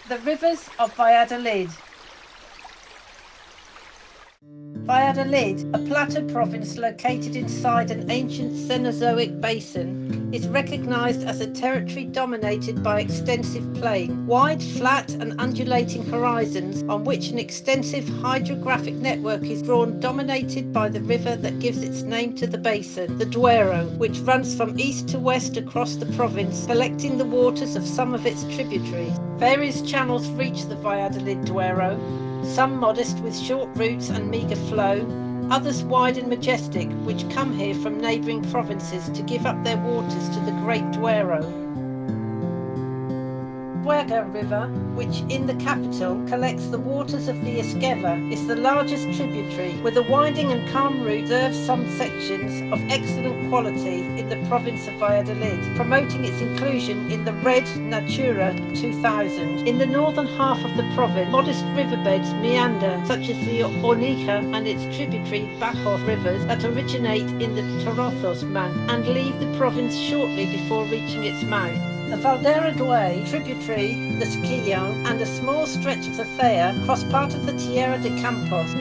The rivers of Valladolid. Valladolid, a plateau province located inside an ancient Cenozoic basin, is recognized as a territory dominated by extensive plain, wide, flat and undulating horizons on which an extensive hydrographic network is drawn, dominated by the river that gives its name to the basin, the Duero, which runs from east to west across the province, collecting the waters of some of its tributaries. Various channels reach the Valladolid Duero, some modest with short routes and meagre flow, others wide and majestic, which come here from neighbouring provinces to give up their waters to the Great Duero. Duero River, which in the capital collects the waters of the Esgueva, is the largest tributary, with a winding and calm route, serves some sections of excellent quality in the province of Valladolid, promoting its inclusion in the Red Natura 2000. In the northern half of the province, modest riverbeds meander, such as the Ornica and its tributary Bajo rivers that originate in the Torozos Mountains and leave the province shortly before reaching its mouth. The Valladolid tributary, the Guion, and a small stretch of the Thea cross part of the Tierra de Campos.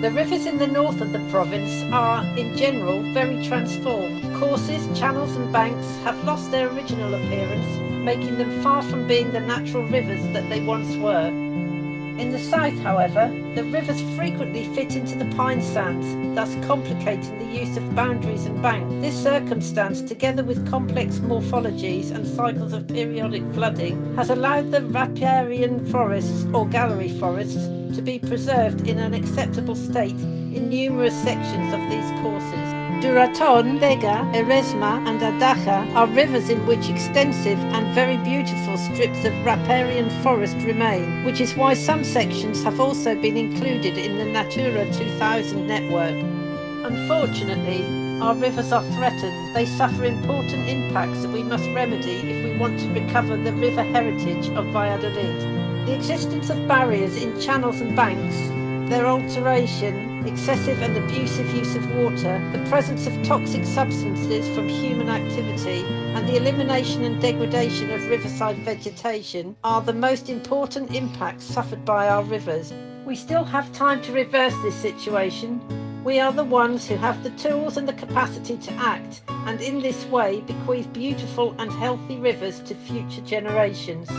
The rivers in the north of the province are, in general, very transformed. Courses, channels and banks have lost their original appearance, making them far from being the natural rivers that they once were. In the south, however, the rivers frequently fit into the pine sands, thus complicating the use of boundaries and banks. This circumstance, together with complex morphologies and cycles of periodic flooding, has allowed the riparian forests or gallery forests to be preserved in an acceptable state in numerous sections of these courses. Duraton, Vega, Eresma and Adaja are rivers in which extensive and very beautiful strips of riparian forest remain, which is why some sections have also been included in the Natura 2000 network. Unfortunately, our rivers are threatened. They suffer important impacts that we must remedy if we want to recover the river heritage of Valladolid. The existence of barriers in channels and banks, their alteration, excessive and abusive use of water, the presence of toxic substances from human activity, and the elimination and degradation of riverside vegetation are the most important impacts suffered by our rivers. We still have time to reverse this situation. We are the ones who have the tools and the capacity to act, and in this way bequeath beautiful and healthy rivers to future generations.